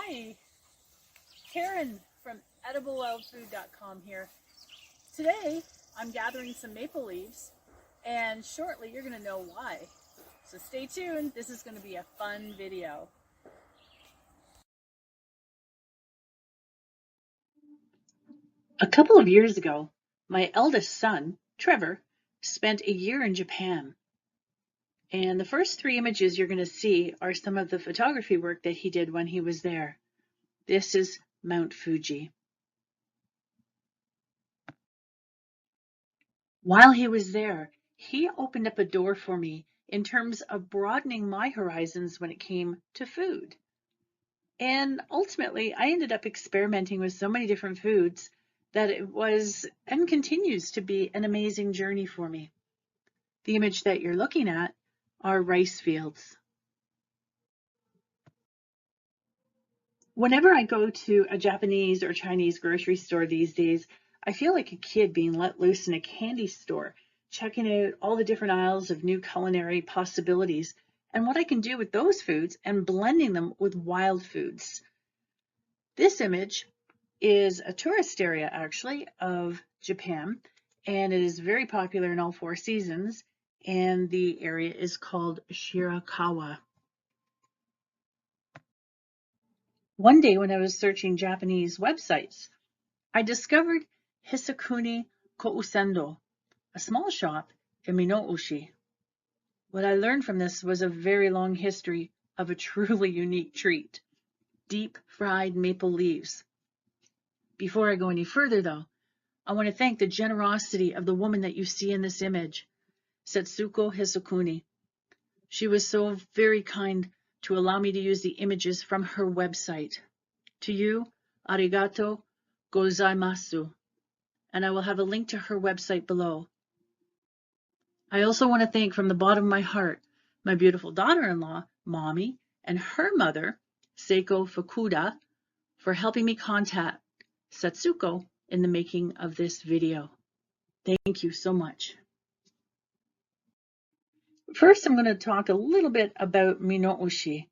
Hi, Karen from EdibleWildFood.com here. Today, I'm gathering some maple leaves, and shortly you're going to know why. So stay tuned, this is going to be a fun video. A couple of years ago, my eldest son, Trevor, spent a year in Japan. And the first three images you're going to see are some of the photography work that he did when he was there. This is Mount Fuji. While he was there, he opened up a door for me in terms of broadening my horizons when it came to food. And ultimately, I ended up experimenting with so many different foods that it was and continues to be an amazing journey for me. The image that you're looking at are rice fields. Whenever I go to a Japanese or Chinese grocery store these days, I feel like a kid being let loose in a candy store, checking out all the different aisles of new culinary possibilities and what I can do with those foods and blending them with wild foods. This image is a tourist area, actually, of Japan, and it is very popular in all four seasons, and the area is called Shirakawa. One day when I was searching Japanese websites, I discovered Hisakuni Kousendo, a small shop in Minouchi. What I learned from this was a very long history of a truly unique treat, deep fried maple leaves. Before I go any further though, I want to thank the generosity of the woman that you see in this image, Setsuko Hisakuni. She was so very kind to allow me to use the images from her website. To you, arigato gozaimasu, and I will have a link to her website below. I also want to thank from the bottom of my heart my beautiful daughter-in-law, Mommy, and her mother, Seiko Fukuda, for helping me contact Setsuko in the making of this video. Thank you so much. First, I'm going to talk a little bit about Minouchi.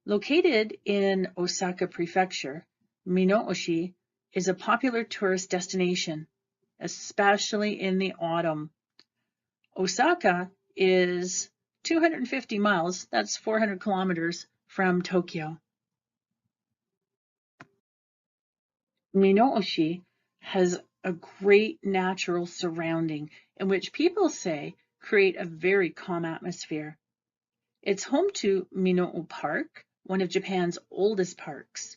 Located in Osaka Prefecture, Minouchi is a popular tourist destination, especially in the autumn. Osaka is 250 miles, that's 400 kilometers from Tokyo. Minouchi has a great natural surrounding in which people say create a very calm atmosphere. It's home to Minouchi Park, one of Japan's oldest parks.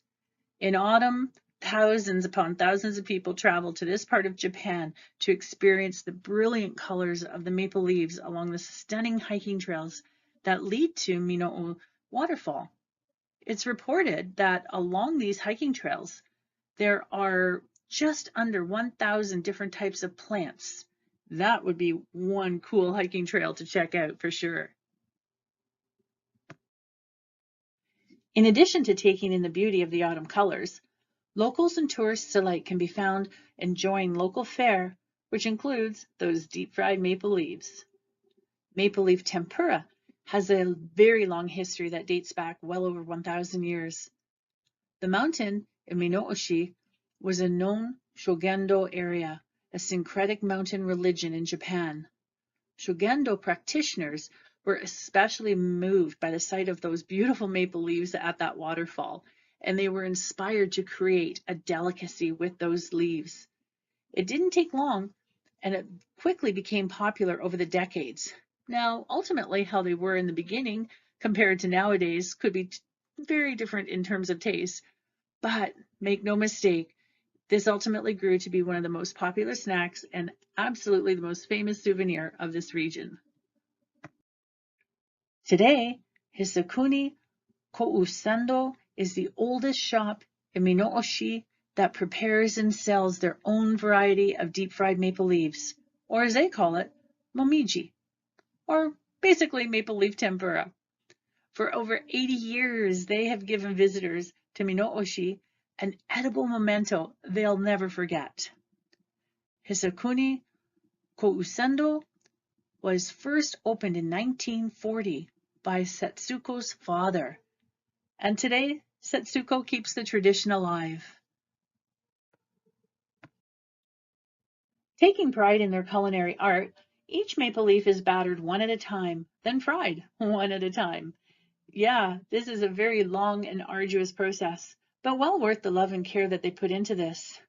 In autumn, thousands upon thousands of people travel to this part of Japan to experience the brilliant colors of the maple leaves along the stunning hiking trails that lead to Minouchi Waterfall. It's reported that along these hiking trails, there are just under 1,000 different types of plants. That would be one cool hiking trail to check out for sure. In addition to taking in the beauty of the autumn colors, locals and tourists alike can be found enjoying local fare, which includes those deep-fried maple leaves. Maple leaf tempura has a very long history that dates back well over 1,000 years. The mountain in Minouchi was a known Shogendo area, a syncretic mountain religion in Japan. Shogendo practitioners were especially moved by the sight of those beautiful maple leaves at that waterfall, and they were inspired to create a delicacy with those leaves. It didn't take long, and it quickly became popular over the decades. Now, ultimately, how they were in the beginning compared to nowadays could be very different in terms of taste, but make no mistake, this ultimately grew to be one of the most popular snacks and absolutely the most famous souvenir of this region. Today, Hisakuni Kousendo is the oldest shop in Minouchi that prepares and sells their own variety of deep-fried maple leaves, or as they call it, momiji, or basically maple leaf tempura. For over 80 years, they have given visitors to Minouchi an edible memento they'll never forget. Hisakuni Kousendo was first opened in 1940 by Setsuko's father, and today Setsuko keeps the tradition alive. Taking pride in their culinary art, each maple leaf is battered one at a time, then fried one at a time. Yeah, this is a very long and arduous process, but well worth the love and care that they put into this.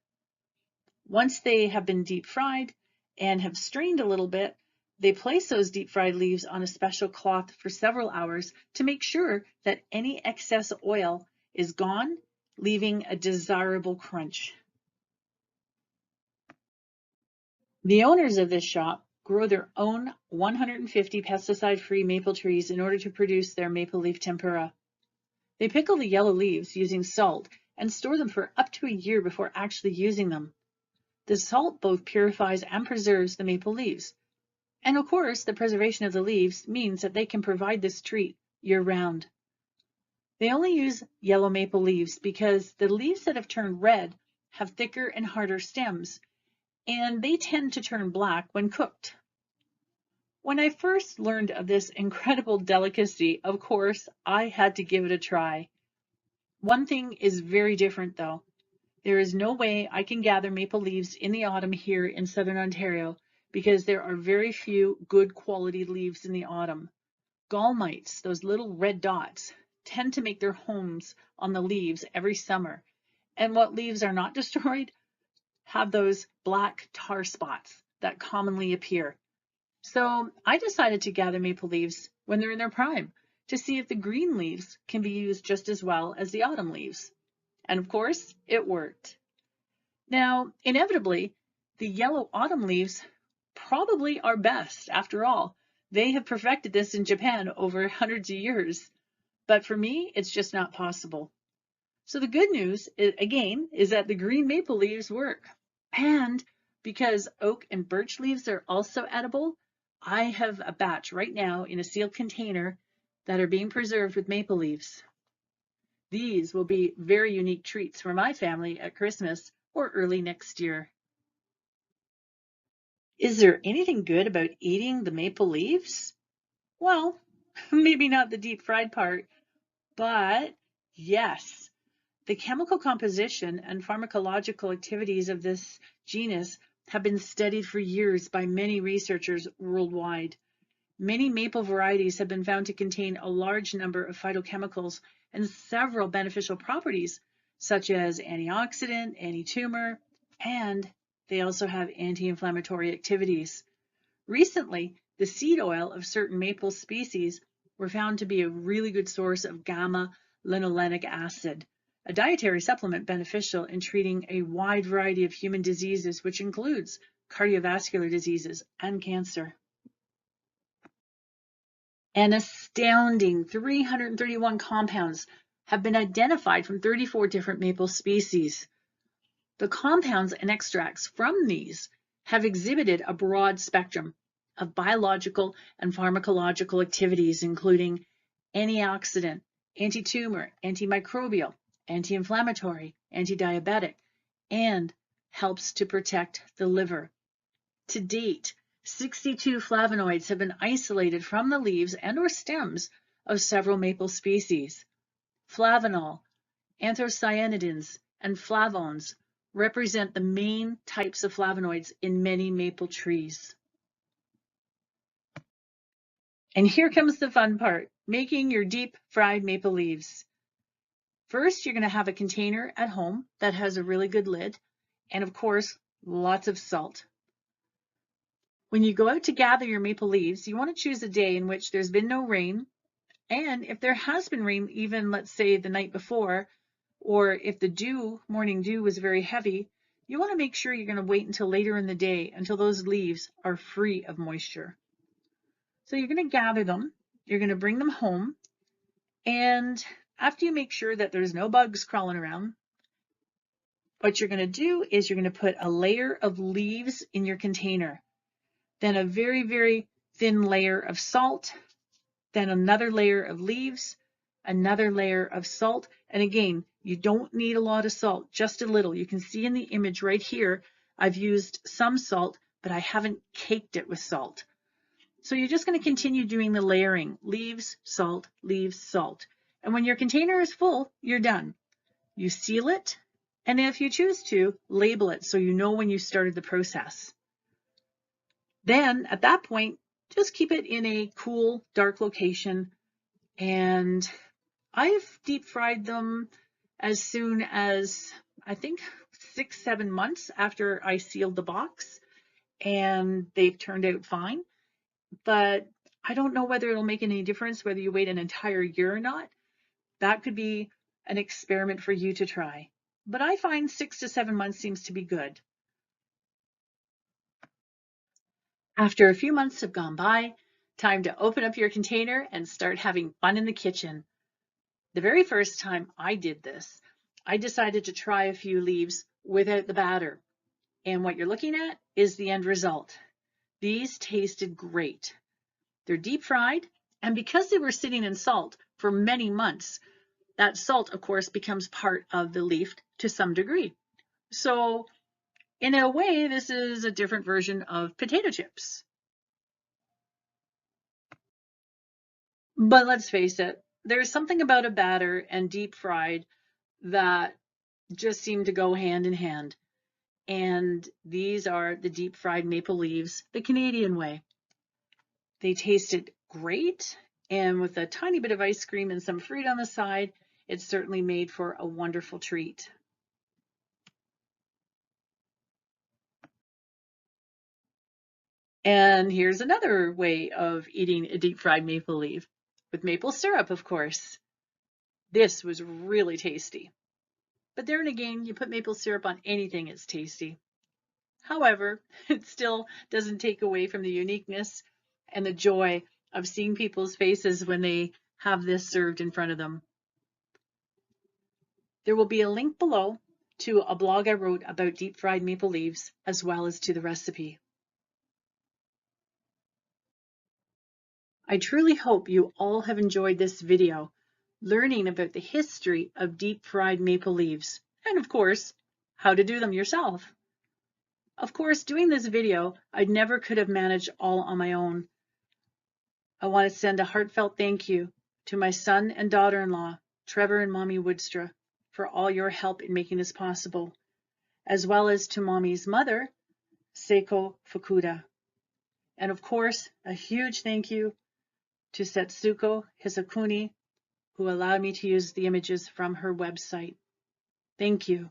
Once they have been deep fried and have strained a little bit, they place those deep fried leaves on a special cloth for several hours to make sure that any excess oil is gone, leaving a desirable crunch. The owners of this shop grow their own 150 pesticide-free maple trees in order to produce their maple leaf tempura. They pickle the yellow leaves using salt and store them for up to a year before actually using them. The salt both purifies and preserves the maple leaves. And of course, the preservation of the leaves means that they can provide this treat year-round. They only use yellow maple leaves because the leaves that have turned red have thicker and harder stems, and they tend to turn black when cooked. When I first learned of this incredible delicacy, of course, I had to give it a try. One thing is very different though. There is no way I can gather maple leaves in the autumn here in southern Ontario because there are very few good quality leaves in the autumn. Gall mites, those little red dots, tend to make their homes on the leaves every summer. And what leaves are not destroyed have those black tar spots that commonly appear. So I decided to gather maple leaves when they're in their prime to see if the green leaves can be used just as well as the autumn leaves. And of course, it worked. Now, inevitably, the yellow autumn leaves probably are best. After all, they have perfected this in Japan over hundreds of years. But for me, it's just not possible. So the good news, again, is that the green maple leaves work. And because oak and birch leaves are also edible, I have a batch right now in a sealed container that are being preserved with maple leaves. These will be very unique treats for my family at Christmas or early next year. Is there anything good about eating the maple leaves? Well, maybe not the deep fried part, but yes, the chemical composition and pharmacological activities of this genus have been studied for years by many researchers worldwide. Many maple varieties have been found to contain a large number of phytochemicals and several beneficial properties, such as antioxidant, anti-tumor, and they also have anti-inflammatory activities. Recently, the seed oil of certain maple species were found to be a really good source of gamma-linolenic acid, a dietary supplement beneficial in treating a wide variety of human diseases, which includes cardiovascular diseases and cancer. An astounding 331 compounds have been identified from 34 different maple species. The compounds and extracts from these have exhibited a broad spectrum of biological and pharmacological activities, including antioxidant, anti-tumor, antimicrobial, anti-inflammatory, anti-diabetic, and helps to protect the liver. To date, 62 flavonoids have been isolated from the leaves and/or stems of several maple species. Flavanol, anthocyanidins, and flavones represent the main types of flavonoids in many maple trees. And here comes the fun part, making your deep fried maple leaves. First, you're going to have a container at home that has a really good lid, and of course, lots of salt. When you go out to gather your maple leaves, you want to choose a day in which there's been no rain, and if there has been rain, even let's say the night before, or if the morning dew was very heavy, you want to make sure you're going to wait until later in the day until those leaves are free of moisture. So you're going to gather them, you're going to bring them home, and after you make sure that there's no bugs crawling around, what you're going to do is you're going to put a layer of leaves in your container, then a very, very thin layer of salt, then another layer of leaves, another layer of salt. And again, you don't need a lot of salt, just a little. You can see in the image right here, I've used some salt, but I haven't caked it with salt. So you're just going to continue doing the layering, leaves, salt, And when your container is full, you're done. You seal it, and if you choose to, label it so you know when you started the process. Then, at that point, just keep it in a cool, dark location. And I've deep fried them as soon as, I think, 6-7 months after I sealed the box, and they've turned out fine. But I don't know whether it'll make any difference whether you wait an entire year or not. That could be an experiment for you to try. But I find 6 to 7 months seems to be good. After a few months have gone by, time to open up your container and start having fun in the kitchen. The very first time I did this, I decided to try a few leaves without the batter. And what you're looking at is the end result. These tasted great. They're deep fried, and because they were sitting in salt for many months, that salt, of course, becomes part of the leaf to some degree. So in a way, this is a different version of potato chips. But let's face it, there's something about a batter and deep fried that just seem to go hand in hand. And these are the deep fried maple leaves, the Canadian way. They tasted great, and with a tiny bit of ice cream and some fruit on the side, it certainly made for a wonderful treat. And here's another way of eating a deep fried maple leaf, with maple syrup, of course. This was really tasty. But there and again, you put maple syrup on anything, it's tasty. However, it still doesn't take away from the uniqueness and the joy of seeing people's faces when they have this served in front of them. There will be a link below to a blog I wrote about deep fried maple leaves, as well as to the recipe. I truly hope you all have enjoyed this video, learning about the history of deep fried maple leaves, and of course, how to do them yourself. Of course, doing this video, I never could have managed all on my own. I want to send a heartfelt thank you to my son and daughter-in-law, Trevor and Mommy Woodstra, for all your help in making this possible, as well as to Mommy's mother, Seiko Fukuda. And of course, a huge thank you to Setsuko Hisakuni, who allowed me to use the images from her website. Thank you.